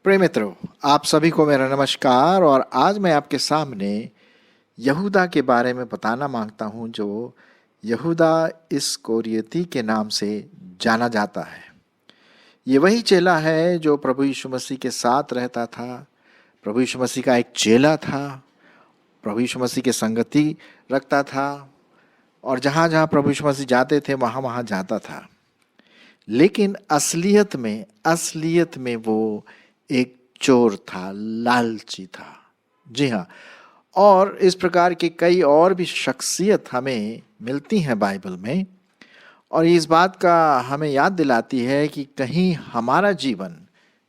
प्रिय मित्रों, आप सभी को मेरा नमस्कार। और आज मैं आपके सामने यहूदा के बारे में बताना मांगता हूं, जो यहूदा इस्करियोती के नाम से जाना जाता है। ये वही चेला है जो प्रभु यीशु मसीह के साथ रहता था। प्रभु यीशु मसीह का एक चेला था, प्रभु यीशु मसीह की संगति रखता था और जहाँ जहाँ प्रभु यीशु मसीह जाते थे वहाँ वहाँ जाता था। लेकिन असलियत में वो एक चोर था, लालची था। जी हाँ, और इस प्रकार की कई और भी शख्सियत हमें मिलती हैं बाइबल में, और इस बात का हमें याद दिलाती है कि कहीं हमारा जीवन,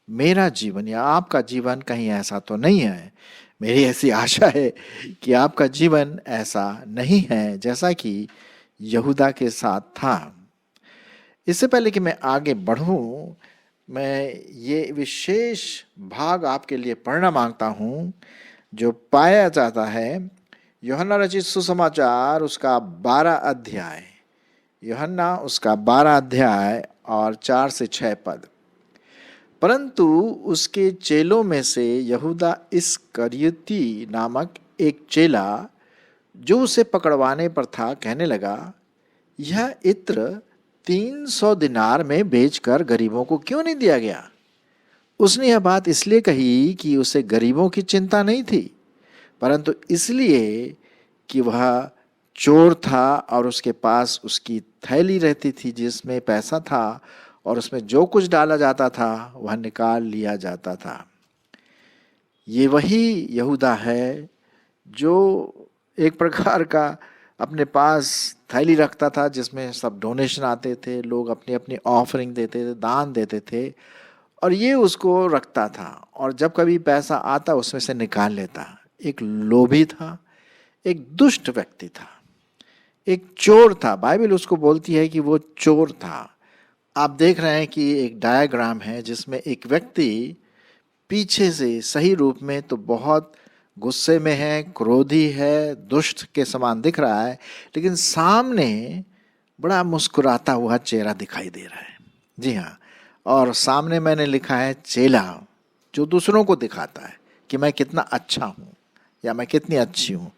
मेरा जीवन या आपका जीवन कहीं ऐसा तो नहीं है। मेरी ऐसी आशा है कि आपका जीवन ऐसा नहीं है जैसा कि यहूदा के साथ था। इससे पहले कि मैं आगे बढ़ूं, मैं ये विशेष भाग आपके लिए पढ़ना मांगता हूं जो पाया जाता है यूहन्ना रचित सुसमाचार उसका 12 अध्याय, यूहन्ना उसका 12 अध्याय और 4 से 6 पद। परंतु उसके चेलों में से यहूदा इस्करियोती नामक एक चेला जो उसे पकड़वाने पर था, कहने लगा, यह इत्र 300 दिनार में बेचकर गरीबों को क्यों नहीं दिया गया? उसने यह बात इसलिए कही कि उसे गरीबों की चिंता नहीं थी, परंतु इसलिए कि वह चोर था और उसके पास उसकी थैली रहती थी जिसमें पैसा था, और उसमें जो कुछ डाला जाता था वह निकाल लिया जाता था। ये वही यहूदा है जो एक प्रकार का अपने पास थैली रखता था जिसमें सब डोनेशन आते थे, लोग अपनी अपनी ऑफरिंग देते थे, दान देते थे, और ये उसको रखता था, और जब कभी पैसा आता उसमें से निकाल लेता। एक लोभी था, एक दुष्ट व्यक्ति था, एक चोर था। बाइबल उसको बोलती है कि वो चोर था। आप देख रहे हैं कि एक डायग्राम है जिसमें एक व्यक्ति पीछे से सही रूप में तो बहुत गुस्से में है, क्रोधी है, दुष्ट के समान दिख रहा है, लेकिन सामने बड़ा मुस्कुराता हुआ चेहरा दिखाई दे रहा है। जी हाँ, और सामने मैंने लिखा है चेला, जो दूसरों को दिखाता है कि मैं कितना अच्छा हूँ या मैं कितनी अच्छी हूँ।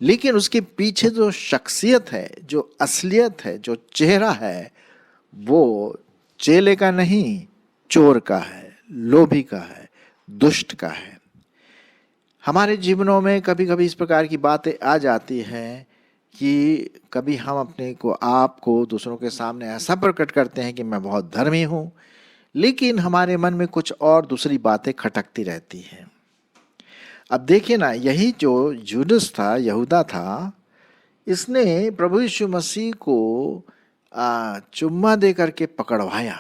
लेकिन उसके पीछे जो शख्सियत है, जो असलियत है, जो चेहरा है, वो चेले का नहीं, चोर का है, लोभी का है, दुष्ट का है। हमारे जीवनों में कभी कभी इस प्रकार की बातें आ जाती हैं कि कभी हम अपने को, आप को दूसरों के सामने ऐसा प्रकट करते हैं कि मैं बहुत धर्मी हूँ, लेकिन हमारे मन में कुछ और दूसरी बातें खटकती रहती हैं। अब देखिए ना, यही जो जुडस था, यहूदा था, इसने प्रभु यीशु मसीह को चुम्मा दे करके पकड़वाया।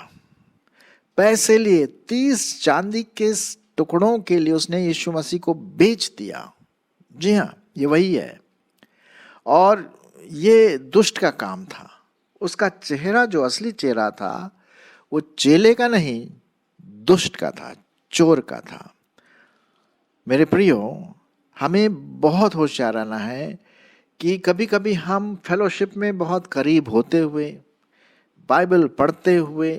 पैसे लिए 30 चांदी के टुकड़ों के लिए उसने यीशु मसीह को बेच दिया। जी हाँ, ये वही है। और ये दुष्ट का काम था। उसका चेहरा, जो असली चेहरा था, वो चेले का नहीं, दुष्ट का था, चोर का था। मेरे प्रियो, हमें बहुत होशियार रहना है कि कभी कभी हम फेलोशिप में बहुत करीब होते हुए, बाइबल पढ़ते हुए,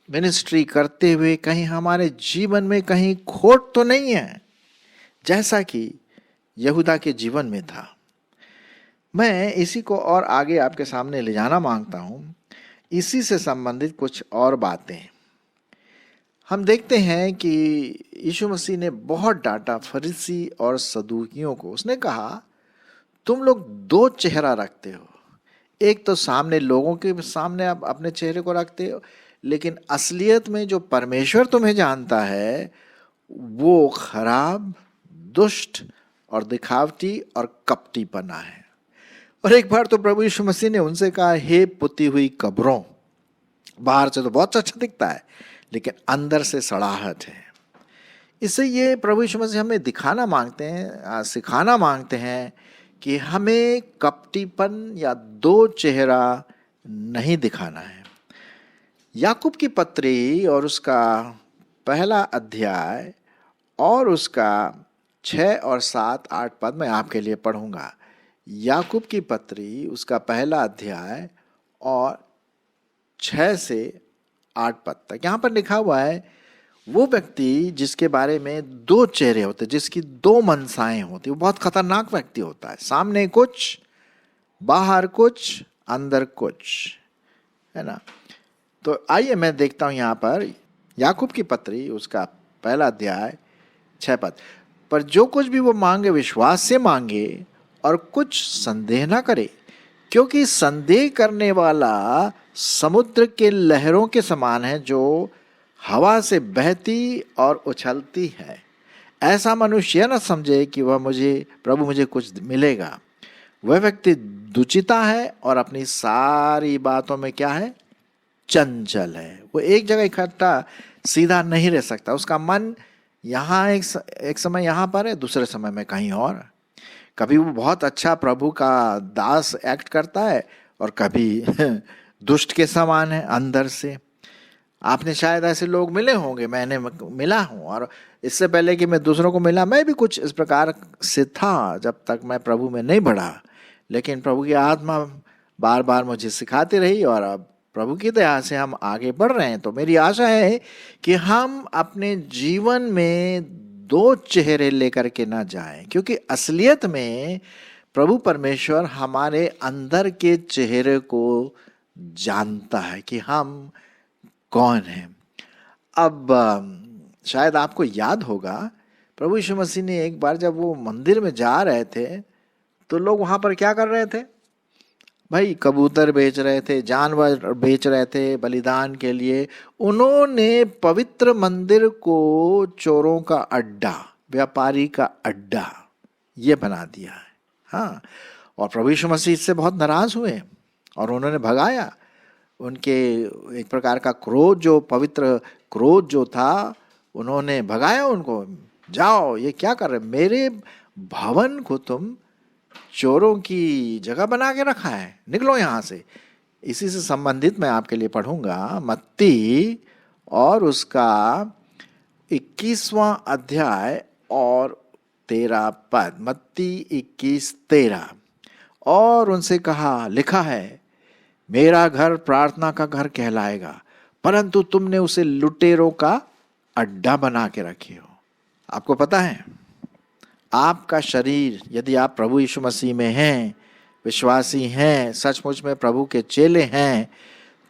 मिनिस्ट्री करते हुए, कहीं हमारे जीवन में कहीं खोट तो नहीं है, जैसा कि यहूदा के जीवन में था। मैं इसी को और आगे आपके सामने ले जाना मांगता हूँ। इसी से संबंधित कुछ और बातें हम देखते हैं कि यीशु मसीह ने बहुत डांटा फरीसी और सदूकियों को। उसने कहा, तुम लोग दो चेहरा रखते हो, एक तो सामने लोगों के सामने आप अपने चेहरे को रखते हो, लेकिन असलियत में जो परमेश्वर तुम्हें जानता है वो खराब, दुष्ट और दिखावटी और कपटीपना है। और एक बार तो प्रभु यीशु मसीह ने उनसे कहा, हे पुती हुई कब्रों, बाहर से तो बहुत अच्छा दिखता है लेकिन अंदर से सड़ाहट है। इससे ये प्रभु यीशु मसीह हमें दिखाना मांगते हैं, सिखाना मांगते हैं कि हमें कपटीपन या दो चेहरा नहीं दिखाना है। याकूब की पत्री और उसका पहला अध्याय और उसका 6 और 7, 8 पद मैं आपके लिए पढ़ूंगा। याकूब की पत्री उसका पहला अध्याय और 6 से 8 पद तक। यहाँ पर लिखा हुआ है, वो व्यक्ति जिसके बारे में दो चेहरे होते, जिसकी दो मनसाएं होती, वो बहुत खतरनाक व्यक्ति होता है। सामने कुछ, बाहर कुछ, अंदर कुछ, है ना। तो आइए मैं देखता हूं यहाँ पर याकूब की पत्री उसका पहला अध्याय 6 पद। पर जो कुछ भी वो मांगे विश्वास से मांगे और कुछ संदेह ना करे, क्योंकि संदेह करने वाला समुद्र के लहरों के समान है, जो हवा से बहती और उछलती है। ऐसा मनुष्य न समझे कि प्रभु मुझे कुछ मिलेगा। वह व्यक्ति दुचिता है और अपनी सारी बातों में क्या है, चंचल है। वो एक जगह इकट्ठा सीधा नहीं रह सकता। उसका मन यहाँ एक समय यहाँ पर है, दूसरे समय में कहीं और। कभी वो बहुत अच्छा प्रभु का दास एक्ट करता है और कभी दुष्ट के समान है अंदर से। आपने शायद ऐसे लोग मिले होंगे, मैंने मिला हूँ, और इससे पहले कि मैं दूसरों को मिला मैं भी कुछ इस प्रकार से था जब तक मैं प्रभु में नहीं बढ़ा। लेकिन प्रभु की आत्मा बार बार मुझे सिखाती रही और अब प्रभु की दया से हम आगे बढ़ रहे हैं। तो मेरी आशा है कि हम अपने जीवन में दो चेहरे लेकर के ना जाएं, क्योंकि असलियत में प्रभु परमेश्वर हमारे अंदर के चेहरे को जानता है कि हम कौन है। अब शायद आपको याद होगा, प्रभु यीशु मसीह ने एक बार जब वो मंदिर में जा रहे थे तो लोग वहां पर क्या कर रहे थे भाई, कबूतर बेच रहे थे, जानवर बेच रहे थे बलिदान के लिए। उन्होंने पवित्र मंदिर को चोरों का अड्डा, व्यापारी का अड्डा ये बना दिया है। हाँ, और प्रभु यीशु मसीह इससे बहुत नाराज हुए और उन्होंने भगाया। उनके एक प्रकार का क्रोध, जो पवित्र क्रोध जो था, उन्होंने भगाया उनको। जाओ, ये क्या कर रहे, मेरे भवन को तुम चोरों की जगह बना के रखा है, निकलो यहाँ से। इसी से संबंधित मैं आपके लिए पढ़ूंगा मत्ती और उसका 21वां अध्याय और 13 पद। मत्ती 21:13। और उनसे कहा, लिखा है, मेरा घर प्रार्थना का घर कहलाएगा, परंतु तुमने उसे लुटेरों का अड्डा बना के रखे हो। आपको पता है, आपका शरीर, यदि आप प्रभु यीशु मसीह में हैं, विश्वासी हैं, सचमुच में प्रभु के चेले हैं,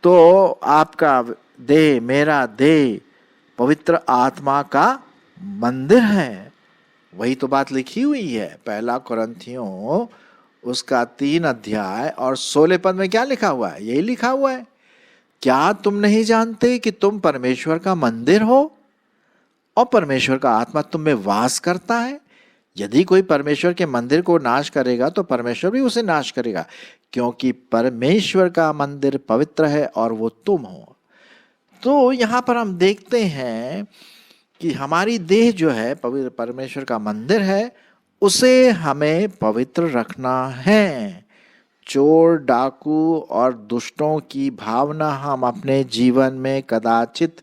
तो आपका देह, मेरा देह पवित्र आत्मा का मंदिर है। वही तो बात लिखी हुई है पहला कुरिन्थियों उसका 3 अध्याय और 16 पद में। क्या लिखा हुआ है? यही लिखा हुआ है, क्या तुम नहीं जानते कि तुम परमेश्वर का मंदिर हो और परमेश्वर का आत्मा तुम में वास करता है? यदि कोई परमेश्वर के मंदिर को नाश करेगा तो परमेश्वर भी उसे नाश करेगा, क्योंकि परमेश्वर का मंदिर पवित्र है और वो तुम हो। तो यहाँ पर हम देखते हैं कि हमारी देह जो है पवित्र परमेश्वर का मंदिर है, उसे हमें पवित्र रखना है। चोर, डाकू और दुष्टों की भावना हम अपने जीवन में कदाचित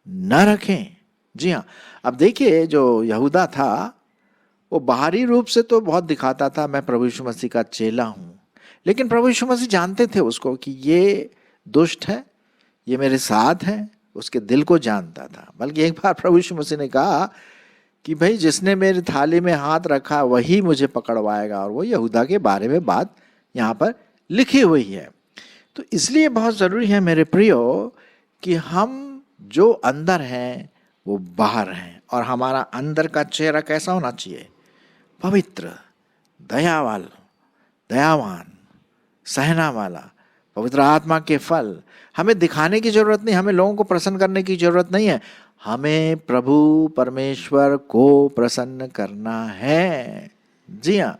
न रखें। जी हाँ, अब देखिए, जो यहूदा था वो बाहरी रूप से तो बहुत दिखाता था मैं प्रभु यीशु मसीह का चेला हूँ, लेकिन प्रभु यीशु मसीह जानते थे उसको कि ये दुष्ट है, ये मेरे साथ है। उसके दिल को जानता था। बल्कि एक बार प्रभु यीशु मसीह ने कहा कि भाई, जिसने मेरी थाली में हाथ रखा वही मुझे पकड़वाएगा, और वो यहूदा के बारे में बात यहाँ पर लिखी हुई है। तो इसलिए बहुत ज़रूरी है मेरे प्रियो कि हम जो अंदर हैं वो बाहर हैं, और हमारा अंदर का चेहरा कैसा होना चाहिए? पवित्र, दयावान, सहना वाला, पवित्र आत्मा के फल। हमें दिखाने की जरूरत नहीं, हमें लोगों को प्रसन्न करने की जरूरत नहीं है, हमें प्रभु परमेश्वर को प्रसन्न करना है। जी हाँ।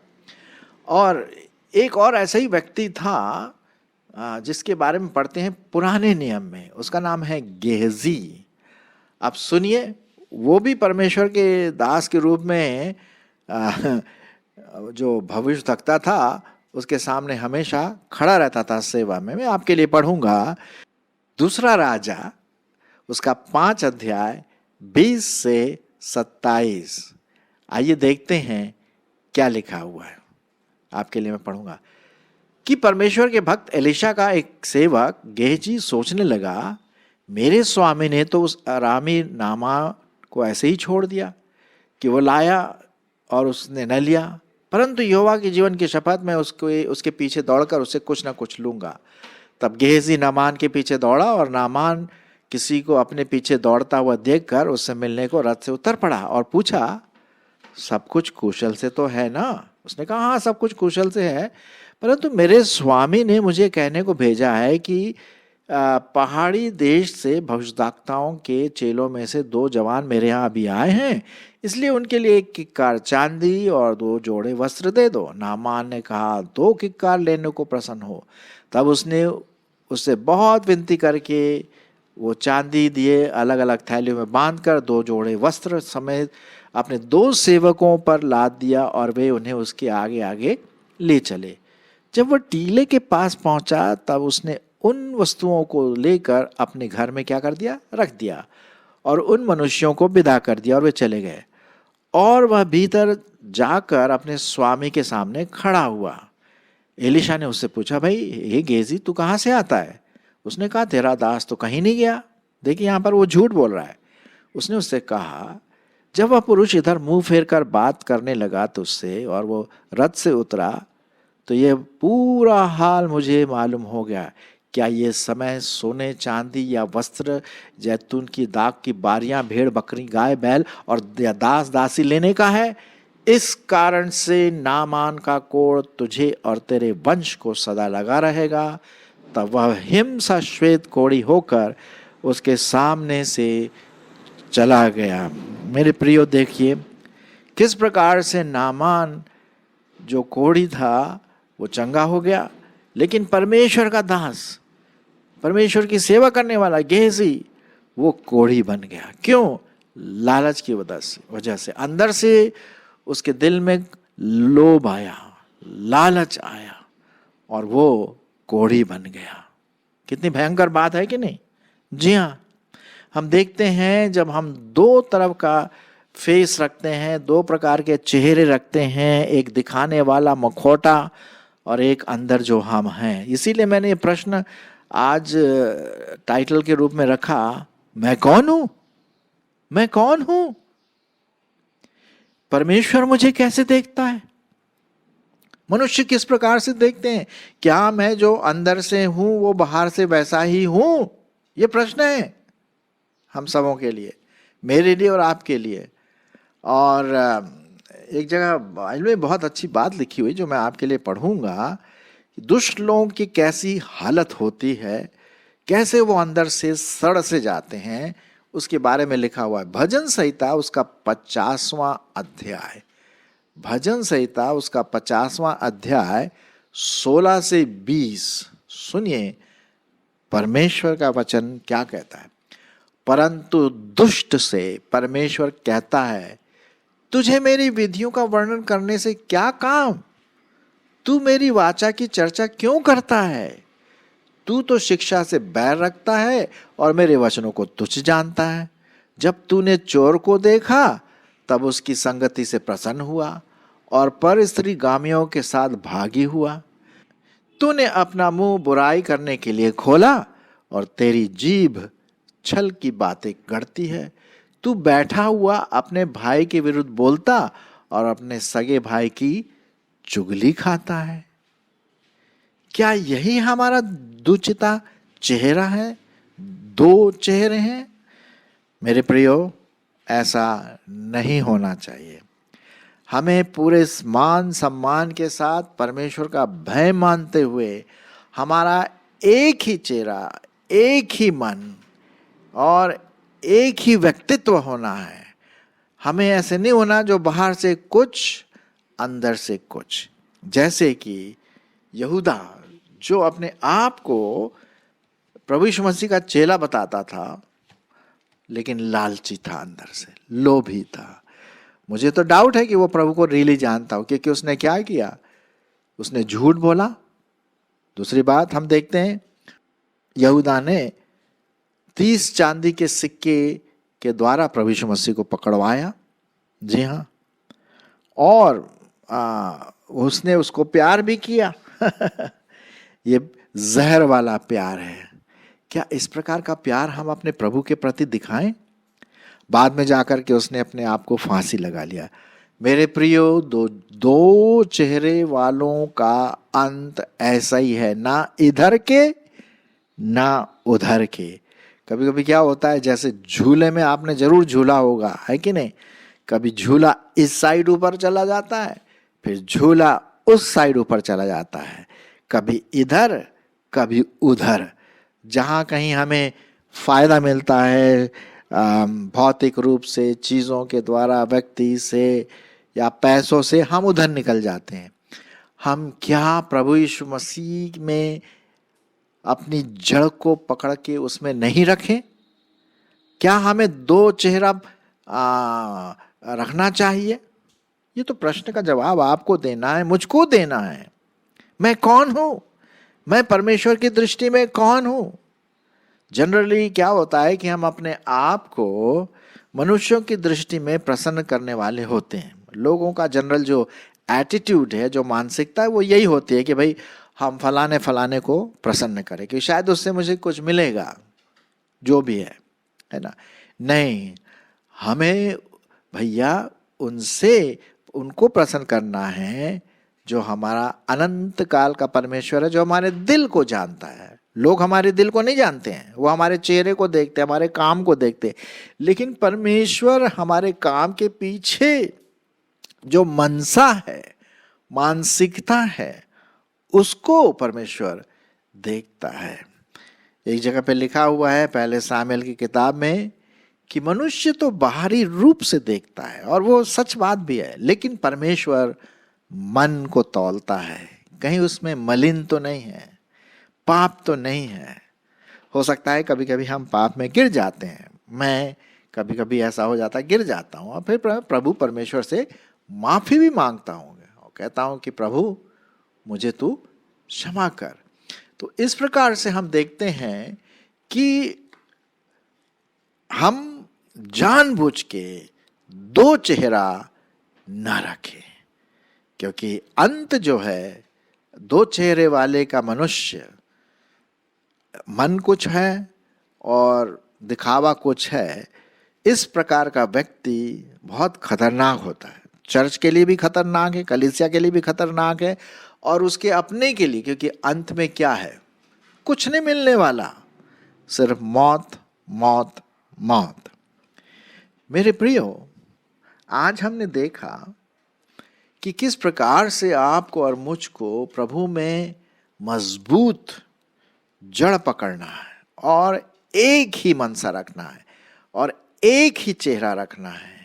और एक और ऐसा ही व्यक्ति था जिसके बारे में पढ़ते हैं पुराने नियम में, उसका नाम है गेहजी। आप सुनिए, वो भी परमेश्वर के दास के रूप में जो भविष्यवक्ता था उसके सामने हमेशा खड़ा रहता था सेवा में। मैं आपके लिए पढ़ूंगा दूसरा राजा उसका 5 अध्याय 20 से 27। आइए देखते हैं क्या लिखा हुआ है। आपके लिए मैं पढ़ूंगा कि परमेश्वर के भक्त एलीशा का एक सेवक गेहजी सोचने लगा, मेरे स्वामी ने तो उस अरामी नामान को ऐसे ही छोड़ दिया कि वो लाया और उसने न लिया, परंतु यहोवा के जीवन की शपथ में उसके पीछे दौड़कर उससे कुछ ना कुछ लूंगा। तब गेहजी नामान के पीछे दौड़ा और नामान किसी को अपने पीछे दौड़ता हुआ देखकर उससे मिलने को रथ से उतर पड़ा और पूछा, सब कुछ कुशल से तो है ना? उसने कहा, हाँ सब कुछ कुशल से है, परंतु मेरे स्वामी ने मुझे कहने को भेजा है कि पहाड़ी देश से भविष्यद्वक्ताओं के चेलों में से 2 जवान मेरे यहाँ अभी आए हैं, इसलिए उनके लिए 1 किक्कार चांदी और 2 जोड़े वस्त्र दे दो। नामान ने कहा, 2 किक्कार लेने को प्रसन्न हो। तब उसने उससे बहुत विनती करके वो चांदी दिए, अलग अलग थैलियों में बांधकर 2 जोड़े वस्त्र समेत अपने 2 सेवकों पर लाद दिया और वे उन्हें उसके आगे आगे ले चले। जब वह टीले के पास पहुंचा तब उसने उन वस्तुओं को लेकर अपने घर में क्या कर दिया, रख दिया और उन मनुष्यों को विदा कर दिया और वे चले गए। और वह भीतर जाकर अपने स्वामी के सामने खड़ा हुआ। एलीशा ने उससे पूछा, भाई हे गेहजी, तू कहाँ से आता है? उसने कहा, तेरा दास तो कहीं नहीं गया। देखिए यहाँ पर वो झूठ बोल रहा है। उसने उससे कहा, जब वह पुरुष इधर मुंह फेर कर बात करने लगा तुझसे और वो रथ से उतरा तो ये पूरा हाल मुझे मालूम हो गया। क्या ये समय सोने चांदी या वस्त्र, जैतून की दाख की बारियां, भेड़ बकरी, गाय बैल और दास दासी लेने का है? इस कारण से नामान का कोढ़ तुझे और तेरे वंश को सदा लगा रहेगा। तब वह हिमसा श्वेत कोढ़ी होकर उसके सामने से चला गया। मेरे प्रियो, देखिए किस प्रकार से नामान जो कोढ़ी था वो चंगा हो गया, लेकिन परमेश्वर का दास, परमेश्वर की सेवा करने वाला गेहजी, वो कोढ़ी बन गया। क्यों? लालच की वजह से अंदर से उसके दिल में लोभ आया, लालच आया और वो कोढ़ी बन गया। कितनी भयंकर बात है कि नहीं? जी हाँ, हम देखते हैं जब हम 2 तरफ का फेस रखते हैं, 2 प्रकार के चेहरे रखते हैं, एक दिखाने वाला मखौटा और एक अंदर जो हम हैं। इसीलिए मैंने ये प्रश्न आज टाइटल के रूप में रखा, मैं कौन हूं? मैं कौन हूं? परमेश्वर मुझे कैसे देखता है? मनुष्य किस प्रकार से देखते हैं? क्या मैं जो अंदर से हूं वो बाहर से वैसा ही हूं? ये प्रश्न है हम सबों के लिए, मेरे लिए और आपके लिए। और एक जगह बाइबल में बहुत अच्छी बात लिखी हुई जो मैं आपके लिए पढ़ूंगा, दुष्ट लोगों की कैसी हालत होती है, कैसे वो अंदर से सड़ से जाते हैं, उसके बारे में लिखा हुआ है। भजन संहिता उसका 50वां अध्याय, भजन संहिता उसका 50वां अध्याय 16 से 20। सुनिए परमेश्वर का वचन क्या कहता है। परंतु दुष्ट से परमेश्वर कहता है, तुझे मेरी विधियों का वर्णन करने से क्या काम? तू मेरी वाचा की चर्चा क्यों करता है? तू तो शिक्षा से बैर रखता है और मेरे वचनों को तुच्छ जानता है। जब तूने चोर को देखा तब उसकी संगति से प्रसन्न हुआ और पर स्त्री गामियों के साथ भागी हुआ। तूने अपना मुंह बुराई करने के लिए खोला और तेरी जीभ छल की बातें गढ़ती है। तू बैठा हुआ अपने भाई के विरुद्ध बोलता और अपने सगे भाई की चुगली खाता है। क्या यही हमारा दुचिता चेहरा है? 2 चेहरे हैं? मेरे प्रियो, ऐसा नहीं होना चाहिए। हमें पूरे मान सम्मान के साथ परमेश्वर का भय मानते हुए हमारा एक ही चेहरा, एक ही मन और एक ही व्यक्तित्व होना है। हमें ऐसे नहीं होना जो बाहर से कुछ अंदर से कुछ। जैसे कि यहूदा जो अपने आप को प्रभु यीशु मसीह का चेला बताता था, लेकिन लालची था, अंदर से लोभी था। मुझे तो डाउट है कि वो प्रभु को रियली जानता हो, क्योंकि उसने क्या किया? उसने झूठ बोला। दूसरी बात हम देखते हैं, यहूदा ने 30 चांदी के सिक्के के द्वारा प्रभु यीशु मसीह को पकड़वाया। जी हाँ, और उसने उसको प्यार भी किया। ये जहर वाला प्यार है। क्या इस प्रकार का प्यार हम अपने प्रभु के प्रति दिखाएं? बाद में जाकर के उसने अपने आप को फांसी लगा लिया। मेरे प्रियो, दो चेहरे वालों का अंत ऐसा ही है, ना इधर के ना उधर के। कभी कभी क्या होता है, जैसे झूले में आपने जरूर झूला होगा, है कि नहीं? कभी झूला इस साइड ऊपर चला जाता है, फिर झूला उस साइड ऊपर चला जाता है, कभी इधर कभी उधर। जहाँ कहीं हमें फायदा मिलता है भौतिक रूप से, चीज़ों के द्वारा, व्यक्ति से या पैसों से, हम उधर निकल जाते हैं। हम क्या प्रभु यीशु मसीह में अपनी जड़ को पकड़ के उसमें नहीं रखें? क्या हमें दो चेहरा रखना चाहिए? ये तो प्रश्न का जवाब आपको देना है, मुझको देना है। मैं कौन हूं? मैं परमेश्वर की दृष्टि में कौन हूं? जनरली क्या होता है कि हम अपने आप को मनुष्यों की दृष्टि में प्रसन्न करने वाले होते हैं। लोगों का जनरल जो एटीट्यूड है, जो मानसिकता है, वो यही होती है कि भाई हम फलाने फलाने को प्रसन्न करें, कि शायद उससे मुझे कुछ मिलेगा, जो भी है ना। नहीं, हमें भैया उनको प्रसन्न करना है जो हमारा अनंत काल का परमेश्वर है, जो हमारे दिल को जानता है। लोग हमारे दिल को नहीं जानते हैं, वो हमारे चेहरे को देखते हैं, हमारे काम को देखते हैं, लेकिन परमेश्वर हमारे काम के पीछे जो मनसा है, मानसिकता है, उसको परमेश्वर देखता है। एक जगह पे लिखा हुआ है पहले सामुएल की किताब में कि मनुष्य तो बाहरी रूप से देखता है, और वो सच बात भी है, लेकिन परमेश्वर मन को तौलता है, कहीं उसमें मलिन तो नहीं है, पाप तो नहीं है। हो सकता है कभी कभी हम पाप में गिर जाते हैं, मैं कभी कभी ऐसा हो जाता है गिर जाता हूँ, और फिर प्रभु परमेश्वर से माफी भी मांगता हूँ और कहता हूँ कि प्रभु मुझे तू क्षमा कर। तो इस प्रकार से हम देखते हैं कि हम जानबूझ के दो चेहरा न रखें, क्योंकि अंत जो है दो चेहरे वाले का मनुष्य, मन कुछ है और दिखावा कुछ है, इस प्रकार का व्यक्ति बहुत खतरनाक होता है। चर्च के लिए भी खतरनाक है, कलीसिया के लिए भी खतरनाक है, और उसके अपने के लिए, क्योंकि अंत में क्या है? कुछ नहीं मिलने वाला, सिर्फ मौत मौत मौत। मेरे प्रियो, आज हमने देखा कि किस प्रकार से आपको और मुझको प्रभु में मजबूत जड़ पकड़ना है, और एक ही मनसा रखना है, और एक ही चेहरा रखना है।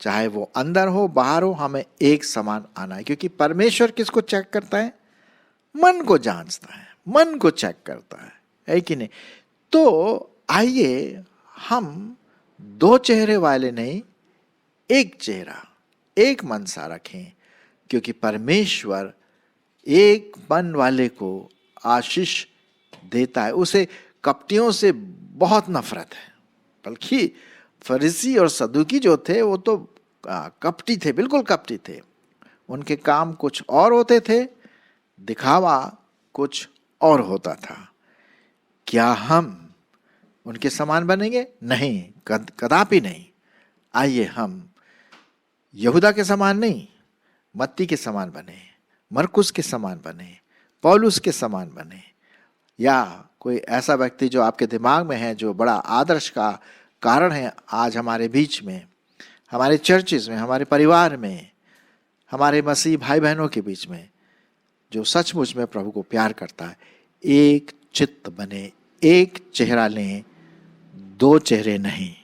चाहे वो अंदर हो बाहर हो, हमें एक समान आना है, क्योंकि परमेश्वर किसको चेक करता है? मन को जांचता है, मन को चेक करता है कि नहीं? तो आइए हम दो चेहरे वाले नहीं, एक चेहरा, एक मनसा रखें, क्योंकि परमेश्वर एक मन वाले को आशीष देता है। उसे कपटियों से बहुत नफरत है, बल्कि फरीसी और सदूकी जो थे वो तो कपटी थे, बिल्कुल कपटी थे। उनके काम कुछ और होते थे, दिखावा कुछ और होता था। क्या हम उनके समान बनेंगे? नहीं, कदापि नहीं। आइए हम यहूदा के समान नहीं, मत्ती के समान बने, मरकुस के समान बने, पौलुस के समान बने, या कोई ऐसा व्यक्ति जो आपके दिमाग में है, जो बड़ा आदर्श का कारण है आज हमारे बीच में, हमारे चर्चेस में, हमारे परिवार में, हमारे मसीह भाई बहनों के बीच में, जो सचमुच में प्रभु को प्यार करता है। एक चित्त बने, एक चेहरा लें, दो चेहरे नहीं।